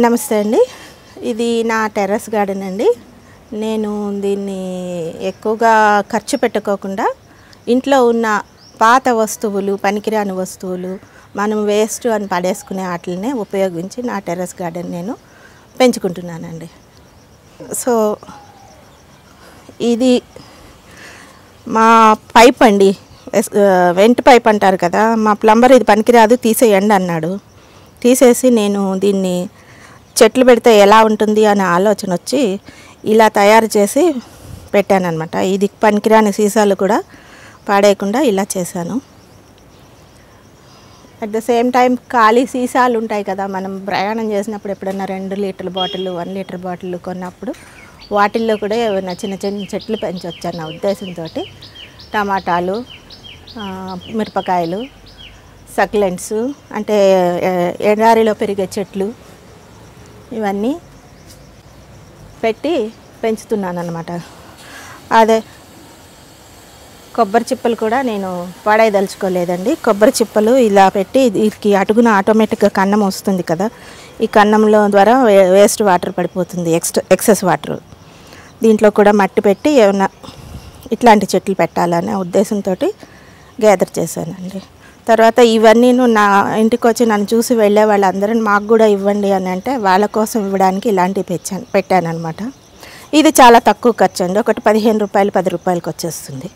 నమస్తే అండి. ఇది నా టెర్రస్ గార్డెన్ అండి. నేను దీన్ని ఎక్కువగా ఖర్చు పెట్టుకోకుండా ఇంట్లో ఉన్న పాత వస్తువులు, పనికిరాని వస్తువులు, మనం వేస్ట్ అని పడేసుకునే వాటిని ఉపయోగించి నా టెర్రస్ గార్డెన్ నేను పెంచుకుంటున్నానండి. సో ఇది మా పైప్ అండి, వెంట్ పైప్ అంటారు కదా. మా ప్లంబర్ ఇది పనికిరాదు తీసేయండి అన్నాడు. తీసేసి నేను దీన్ని చెట్లు పెడితే ఎలా ఉంటుంది అనే ఆలోచన వచ్చి ఇలా తయారు చేసి పెట్టాను అనమాట. ఇది పనికిరాని సీసాలు కూడా పాడేయకుండా ఇలా చేశాను. అట్ ద సేమ్ టైం ఖాళీ సీసాలు ఉంటాయి కదా, మనం ప్రయాణం చేసినప్పుడు ఎప్పుడన్నా 2 లీటర్ల బాటిల్, 1 లీటర్ బాటిల్ కొన్నప్పుడు వాటిల్లో కూడా ఏమైనా చిన్న చిన్న చెట్లు పెంచవచ్చు అన్న ఉద్దేశంతో టమాటాలు, మిరపకాయలు, సక్లెంట్స్ అంటే ఎడారిలో పెరిగే చెట్లు ఇవన్నీ పెట్టి పెంచుతున్నాను అన్నమాట. అదే కొబ్బరి చిప్పలు కూడా నేను పడేయదలుచుకోలేదండి. కొబ్బరి చిప్పలు ఇలా పెట్టి వీటికి అటుగున ఆటోమేటిక్గా కన్నం వస్తుంది కదా, ఈ కన్నంలో ద్వారా వేస్ట్ వాటర్ పడిపోతుంది, ఎక్సెస్ వాటర్. దీంట్లో కూడా మట్టి పెట్టి ఏమన్నా ఇట్లాంటి చెట్లు పెట్టాలనే ఉద్దేశంతో గ్యాదర్ చేశానండి. తర్వాత ఇవన్నీ నా ఇంటికి వచ్చి నన్ను చూసి వెళ్ళే వాళ్ళందరూ మాకు కూడా ఇవ్వండి అని అంటే వాళ్ళ కోసం ఇవ్వడానికి ఇలాంటివి పెట్టాను అనమాట. ఇది చాలా తక్కువ ఖర్చు అండి, ఒకటి 15 రూపాయలు 10 రూపాయలకి వచ్చేస్తుంది.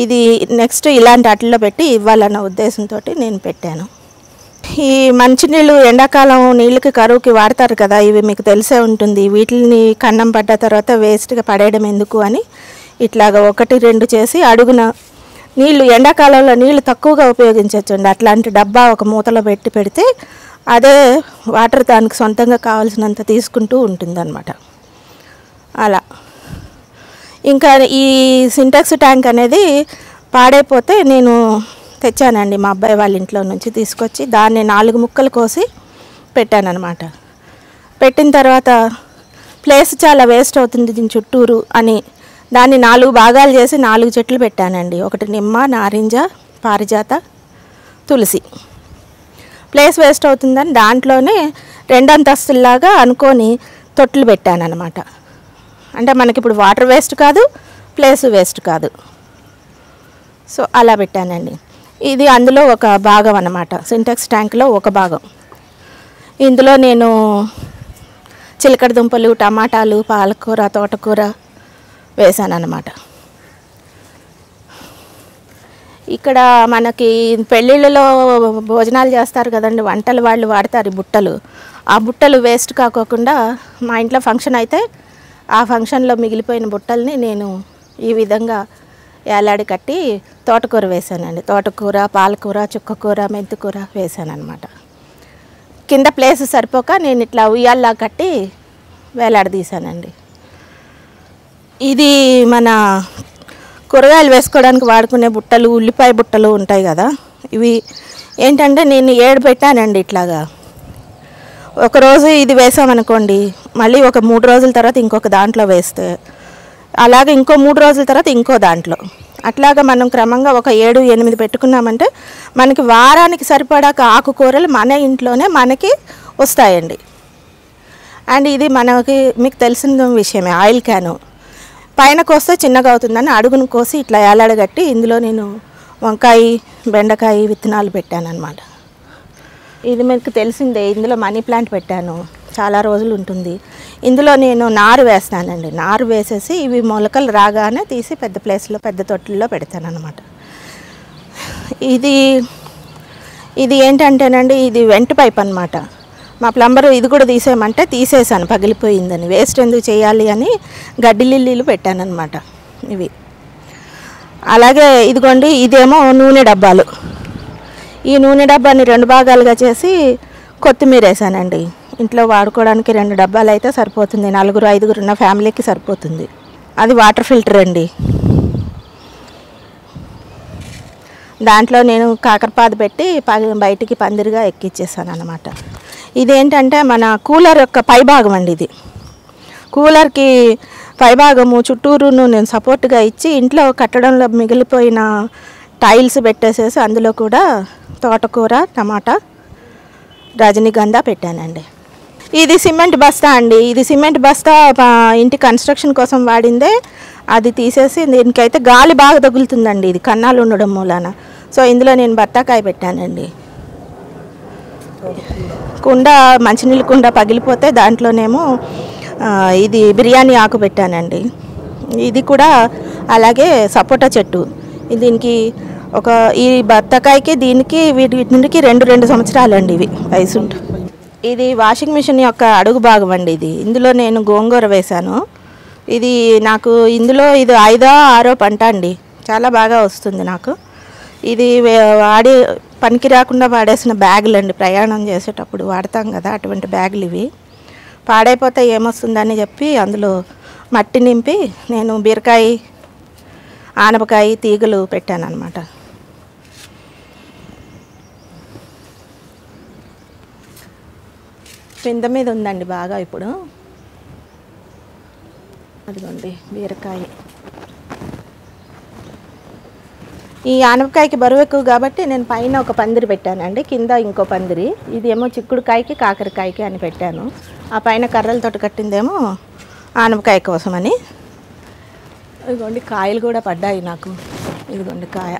ఇది నెక్స్ట్ ఇలాంటి వాటిల్లో పెట్టి ఇవ్వాలన్న ఉద్దేశంతో నేను పెట్టాను. ఈ మంచినీళ్ళు ఎండాకాలం నీళ్ళకి కరువుకి వాడతారు కదా, ఇవి మీకు తెలిసే ఉంటుంది. వీటిని కన్నం పడ్డ తర్వాత వేస్ట్గా పడేయడం ఎందుకు అని ఇట్లాగ 1-2 చేసి అడుగున నీళ్ళు, ఎండాకాలంలో నీళ్ళు తక్కువగా ఉపయోగించవచ్చండి. అట్లాంటి డబ్బా ఒక మూతలో పెడితే అదే వాటర్ దానికి సొంతంగా కావాల్సినంత తీసుకుంటూ ఉంటుందన్నమాట. అలా ఇంకా ఈ సింటెక్స్ ట్యాంక్ అనేది పాడైపోతే నేను తెచ్చానండి, మా అబ్బాయి వాళ్ళ ఇంట్లో నుంచి తీసుకొచ్చి దాన్ని 4 ముక్కలు కోసి పెట్టాను అనమాట. పెట్టిన తర్వాత ప్లేస్ చాలా వేస్ట్ అవుతుంది దీని చుట్టూరు అని దాన్ని 4 భాగాలు చేసి 4 చెట్లు పెట్టానండి. ఒకటి నిమ్మ, నారింజ, పారిజాత, తులసి. ప్లేస్ వేస్ట్ అవుతుందని దాంట్లోనే 2 అంతస్తుల్లాగా అనుకొని తొట్లు పెట్టాను అనమాట. అంటే మనకి ఇప్పుడు వాటర్ వేస్ట్ కాదు, ప్లేస్ వేస్ట్ కాదు. సో అలా పెట్టానండి. ఇది అందులో ఒక భాగం అన్నమాట, సింటెక్స్ ట్యాంక్లో ఒక భాగం. ఇందులో నేను చిలకడ దుంపలు, టమాటాలు, పాలకూర, తోటకూర వేసాను అన్నమాట. ఇక్కడ మనకి పెళ్ళిళ్ళలో భోజనాలు చేస్తారు కదండి, వంటలు వాళ్ళు వాడతారు బుట్టలు. ఆ బుట్టలు వేస్ట్ కాకోకుండా మా ఇంట్లో ఫంక్షన్ అయితే ఆ ఫంక్షన్లో మిగిలిపోయిన బుట్టల్ని నేను ఈ విధంగా ఏలాడి కట్టి తోటకూర వేసానండి. తోటకూర, పాలకూర, చుక్కకూర, మెంతికూర వేసాను అనమాట. కింద ప్లేస్ సరిపోక నేను ఇట్లా ఉయ్యాల్లా కట్టి వేలాడదీశానండి. ఇది మన కూరగాయలు వేసుకోవడానికి వాడుకునే బుట్టలు, ఉల్లిపాయ బుట్టలు ఉంటాయి కదా, ఇవి ఏంటంటే నేను 7 పెట్టానండి. ఇట్లాగా ఒకరోజు ఇది వేసామనుకోండి, మళ్ళీ ఒక 3 రోజుల తర్వాత ఇంకొక దాంట్లో వేస్తే, అలాగే ఇంకో 3 రోజుల తర్వాత ఇంకో దాంట్లో, అట్లాగా మనం క్రమంగా ఒక 7-8 పెట్టుకున్నామంటే మనకి వారానికి సరిపడాక ఆకుకూరలు మన ఇంట్లోనే మనకి వస్తాయండి. అండ్ ఇది మనకి మీకు తెలిసిన విషయమే, ఆయిల్ క్యాను పైన కోస్తే చిన్నగా అవుతుందని అడుగును కోసి ఇట్లా ఏలాడగట్టి ఇందులో నేను వంకాయ, బెండకాయ విత్తనాలు పెట్టాను అనమాట. ఇది మీకు తెలిసిందే, ఇందులో మనీ ప్లాంట్ పెట్టాను, చాలా రోజులు ఉంటుంది. ఇందులో నేను నారు వేస్తానండి. నారు వేసేసి ఇవి మొలకలు రాగానే తీసి పెద్ద ప్లేస్లో, పెద్ద తొట్టుల్లో పెడతాను అనమాట. ఇది ఏంటంటేనండి, ఇది వెంట్ పైప్ అనమాట. మా ప్లంబరు ఇది కూడా తీసేయమంటే తీసేసాను, పగిలిపోయిందని. వేస్ట్ ఎందుకు చేయాలి అని గడ్డి లిల్లీలు పెట్టాను అనమాట ఇవి. అలాగే ఇదిగోండి, ఇదేమో నూనె డబ్బాలు. ఈ నూనె డబ్బాని 2 భాగాలుగా చేసి కొత్తిమీర వేసానండి. ఇంట్లో వాడుకోవడానికి 2 డబ్బాలు అయితే సరిపోతుంది, 4-5 ఉన్న ఫ్యామిలీకి సరిపోతుంది. అది వాటర్ ఫిల్టర్ అండి. దాంట్లో నేను కాకరపాదు పెట్టి బయటికి పందిరిగా ఎక్కిచ్చేసాను అన్నమాట. ఇదేంటంటే మన కూలర్ యొక్క పైభాగం అండి. ఇది కూలర్కి పైభాగము చుట్టూరును నేను సపోర్ట్గా ఇచ్చి ఇంట్లో కట్టడంలో మిగిలిపోయిన టైల్స్ పెట్టేసేసి అందులో కూడా తోటకూర, టమాటా, రజనీగంధ పెట్టానండి. ఇది సిమెంట్ బస్తా అండి. ఇది సిమెంట్ బస్తా ఇంటి కన్స్ట్రక్షన్ కోసం వాడిందే. అది తీసేసి దీనికైతే గాలి బాగా తగులుతుందండి, ఇది కన్నాలు ఉండడం మూలాన. సో ఇందులో నేను బత్తాకాయ పెట్టానండి. కుండ, మంచినీళ్ళ కుండ పగిలిపోతే దాంట్లోనేమో ఇది బిర్యానీ ఆకు పెట్టానండి. ఇది కూడా అలాగే సపోటా చెట్టు. దీనికి ఈ బత్తాకాయకి దీనికి వీటికి 2 సంవత్సరాలండి ఇవి వయసు ఉంటుంది. ఇది వాషింగ్ మిషన్ యొక్క అడుగు భాగం అండి. ఇందులో నేను గోంగూర వేశాను. ఇది నాకు ఇందులో ఇది 5వ 6వ పంట అండి. చాలా బాగా వస్తుంది నాకు. ఇది పనికి రాకుండా వాడేసిన బ్యాగులు అండి, ప్రయాణం చేసేటప్పుడు వాడతాం కదా అటువంటి బ్యాగులు ఇవి. పాడైపోతే ఏమొస్తుందని చెప్పి అందులో మట్టి నింపి నేను బీరకాయ, ఆనపకాయ తీగలు పెట్టాను అన్నమాట. పింద మీద ఉందండి బాగా ఇప్పుడు. అదిగోండి బీరకాయ. ఈ ఆనపకాయకి బరువు ఎక్కువ కాబట్టి నేను పైన ఒక పందిరి పెట్టానండి, కింద ఇంకో పందిరి. ఇదేమో చిక్కుడుకాయకి కాకరకాయకి అని పెట్టాను. ఆ పైన కర్రలతో కట్టిందేమో ఆనపకాయ కోసమని. ఇదిగోండి కాయలు కూడా పడ్డాయి నాకు. ఇదిగోండి కాయ.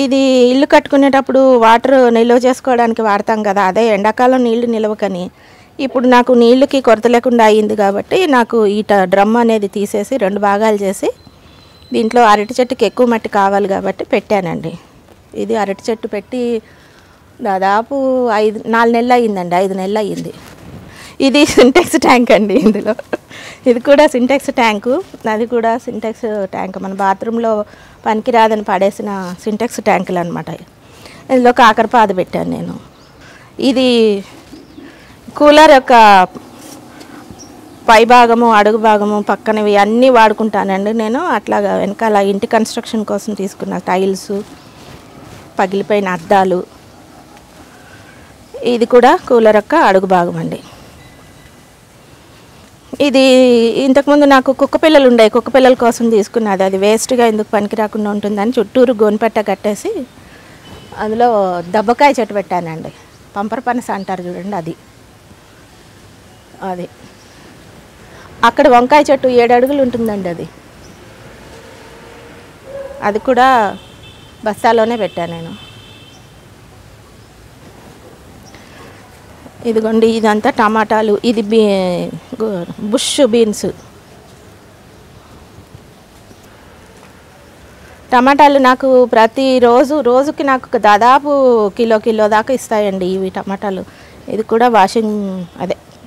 ఇది ఇల్లు కట్టుకునేటప్పుడు వాటర్ నిల్వ చేసుకోవడానికి వాడతాం కదా, అదే ఎండాకాలం నీళ్లు నిలవకని ఇప్పుడు నాకు నీళ్ళకి కొరత లేకుండా అయ్యింది కాబట్టి నాకు ఈ డ్రమ్ అనేది తీసేసి 2 భాగాలు చేసి దీంట్లో అరటి చెట్టుకి ఎక్కువ మట్టి కావాలి కాబట్టి పెట్టానండి. ఇది అరటి చెట్టు పెట్టి దాదాపు 4 నెలలు అయ్యిందండి, 5 నెలలు అయ్యింది. ఇది సింటెక్స్ ట్యాంక్ అండి. ఇందులో ఇది కూడా సింటెక్స్ ట్యాంకు. అది కూడా సింటెక్స్ ట్యాంక్, మన బాత్రూంలో పనికిరాదని పడేసిన సింటెక్స్ ట్యాంకులు అనమాట. ఇందులో కాకరపాదు పెట్టాను నేను. ఇది కూలర్ యొక్క పై భాగము, అడుగు భాగము, పక్కనవి అన్నీ వాడుకుంటానండి నేను. అట్లాగా వెనకాల ఇంటి కన్స్ట్రక్షన్ కోసం తీసుకున్న టైల్స్, పగిలిపోయిన అద్దాలు. ఇది కూడా కూలర్ యొక్క అడుగు భాగం అండి. ఇది ఇంతకుముందు నాకు కుక్క పిల్లలు ఉండేవి, కుక్క పిల్లల కోసం తీసుకున్నది. అది వేస్ట్గా ఎందుకు పనికి రాకుండా ఉంటుందని చుట్టూరు గోనిపెట్ట కట్టేసి అందులో దబ్బకాయ చెట్టు పెట్టానండి. పంపర పనస అంటారు చూడండి, అది. అక్కడ వంకాయ చెట్టు 7 అడుగులు ఉంటుందండి. అది కూడా బస్తాలోనే పెట్టాను నేను. ఇదిగోండి ఇదంతా టమాటాలు. ఇది బుష్ బీన్స్. టమాటాలు నాకు రోజుకి నాకు దాదాపు కిలో దాకా ఇస్తాయండి ఇవి టమాటాలు. ఇది కూడా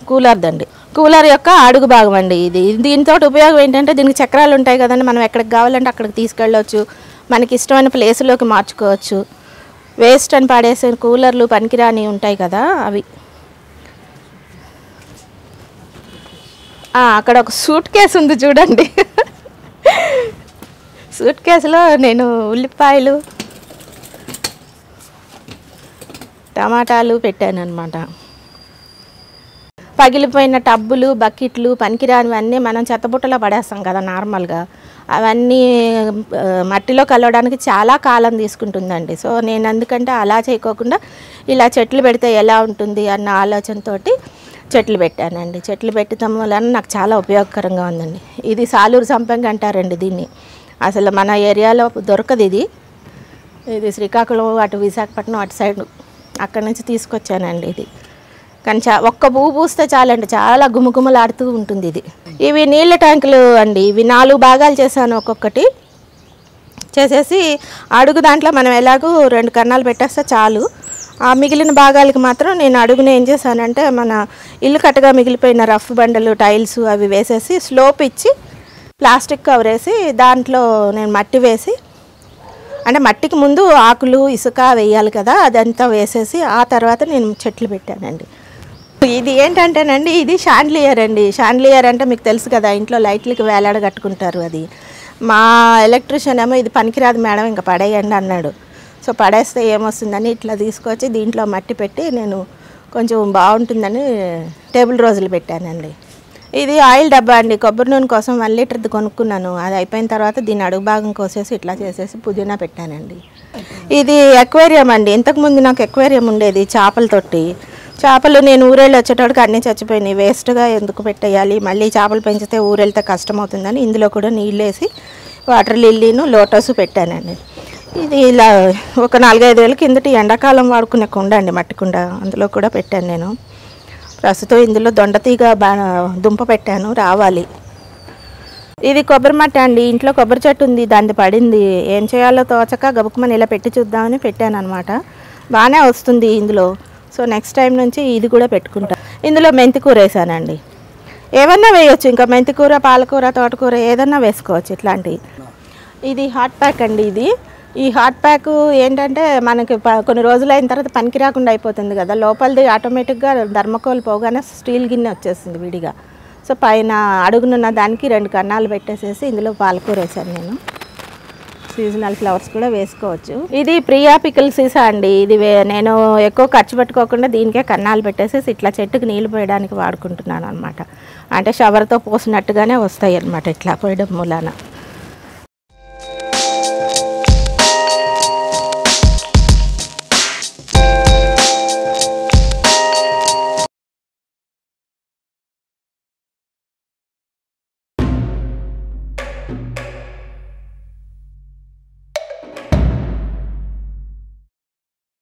కూలర్దండి. కూలర్ యొక్క అడుగు భాగం అండి. దీంతో ఉపయోగం ఏంటంటే దీనికి చక్రాలు ఉంటాయి కదండి, మనం ఎక్కడికి కావాలంటే అక్కడికి తీసుకెళ్ళవచ్చు, మనకి ఇష్టమైన ప్లేస్లోకి మార్చుకోవచ్చు. వేస్ట్ అని పడేసే కూలర్లు పనికిరాని ఉంటాయి కదా అవి. అక్కడ ఒక సూట్ కేసు ఉంది చూడండి. సూట్ కేసులో నేను ఉల్లిపాయలు, టమాటాలు పెట్టాను అన్నమాట. పగిలిపోయిన టబ్బులు, బకెట్లు, పనికిరానివన్నీ మనం చెత్తబుట్టలో పడేస్తాం కదా నార్మల్గా. అవన్నీ మట్టిలో కలవడానికి చాలా కాలం తీసుకుంటుందండి. సో నేను అందుకంటే అలా చేయకోకుండా ఇలా చెట్లు పెడితే ఎలా ఉంటుంది అన్న ఆలోచనతో చెట్లు పెట్టానండి. చెట్లు పెట్టడం వలన నాకు చాలా ఉపయోగకరంగా ఉందండి. ఇది సాలూరు సంపంగి అంటారండి దీన్ని. అసలు మన ఏరియాలో దొరకదు ఇది. శ్రీకాకుళం, అటు విశాఖపట్నం అటు సైడ్ అక్కడి నుంచి తీసుకొచ్చానండి ఇది. కానీ ఒక్క పువ్వు పూస్తే చాలండి, చాలా గుమగుమలాడుతూ ఉంటుంది ఇది. ఇవి నీళ్ళ ట్యాంకులు అండి. ఇవి 4 భాగాలు చేశాను. ఒక్కొక్కటి చేసేసి అడుగు దాంట్లో మనం ఎలాగూ 2 కన్నాలు పెట్టేస్తే చాలు. ఆ మిగిలిన భాగాలకి మాత్రం నేను అడుగున ఏం చేశానంటే మన ఇల్లు కట్టగా మిగిలిపోయిన రఫ్ బండలు, టైల్స్ అవి వేసేసి స్లోప్ ఇచ్చి ప్లాస్టిక్ కవర్ వేసి దాంట్లో నేను మట్టి వేసి, అంటే మట్టికి ముందు ఆకులు, ఇసుక వేయాలి కదా, అదంతా వేసేసి ఆ తర్వాత నేను చెట్లు పెట్టానండి. ఇది ఏంటంటేనండి, ఇది షాండ్లియర్ అండి. షాండ్లియర్ అంటే మీకు తెలుసు కదా, ఇంట్లో లైట్లకి వేలాడ కట్టుకుంటారు. అది మా ఎలక్ట్రీషియన్ ఏమో ఇది పనికిరాదు మేడం, ఇంకా పడేయండి అన్నాడు. సో పడేస్తే ఏమొస్తుందని ఇట్లా తీసుకొచ్చి దీంట్లో మట్టి పెట్టి నేను కొంచెం బాగుంటుందని టేబుల్ రోజులు పెట్టానండి. ఇది ఆయిల్ డబ్బా అండి. కొబ్బరి నూనె కోసం 1 లీటర్ది కొనుక్కున్నాను. అది అయిపోయిన తర్వాత దీని అడుగు భాగం కోసేసి ఇట్లా చేసేసి పుదీనా పెట్టానండి. ఇది ఎక్వేరియం అండి. ఇంతకుముందు నాకు ఎక్వేరియం ఉండేది చేపల తొట్టి. చేపలు నేను ఊరెళ్ళి వచ్చేటోడికి అన్నీ చచ్చిపోయినాయి. వేస్ట్గా ఎందుకు పెట్టేయాలి, మళ్ళీ చేపలు పెంచితే ఊరెళ్తే కష్టమవుతుందని ఇందులో కూడా నీళ్ళు వేసి వాటర్ లిల్లీను లోటస్ పెట్టానండి. ఇది ఇలా ఒక 4-5 ఏళ్ళ కిందటి ఎండాకాలం వాడుకునే కుండ అండి, మట్టి కుండ. అందులో కూడా పెట్టాను నేను. ప్రస్తుతం ఇందులో దొండతీగ దుంప పెట్టాను, రావాలి. ఇది కొబ్బరి మట్టి అండి. ఇంట్లో కొబ్బరి చెట్టు ఉంది, దాన్ని పడింది. ఏం చేయాలో తోచక గబుక్కుమని ఇలా పెట్టి చూద్దామని పెట్టాను అనమాట. బాగానే వస్తుంది ఇందులో. సో నెక్స్ట్ టైం నుంచి ఇది కూడా పెట్టుకుంటా. ఇందులో మెంతికూర వేసానండి. ఏమన్నా వేయచ్చు, ఇంకా మెంతికూర, పాలకూర, తోటకూర ఏదన్నా వేసుకోవచ్చు ఇట్లాంటివి. ఇది హాట్ ప్యాక్ అండి. ఈ హాట్ ప్యాక్ ఏంటంటే మనకి కొన్ని రోజులు అయిన తర్వాత పనికి రాకుండా అయిపోతుంది కదా, లోపలిది ఆటోమేటిక్గా థర్మకోల్ పోగానే స్టీల్ గిన్నె వచ్చేస్తుంది విడిగా. సో పైన అడుగునున్న దానికి 2 కన్నాలు పెట్టేసేసి ఇందులో పాలకూర వేసాను నేను. సీజనల్ ఫ్లవర్స్ కూడా వేసుకోవచ్చు. ఇది ప్రియా పికిల్ సీసా అండి. ఇది నేను ఎక్కువ ఖర్చు పెట్టుకోకుండా దీనికే కన్నాలు పెట్టేసేసి ఇట్లా చెట్టుకి నీళ్ళు పోయడానికి వాడుకుంటున్నాను అనమాట. అంటే షవర్తో పోసినట్టుగానే వస్తాయి అనమాట ఇట్లా పోయడం మూలాన.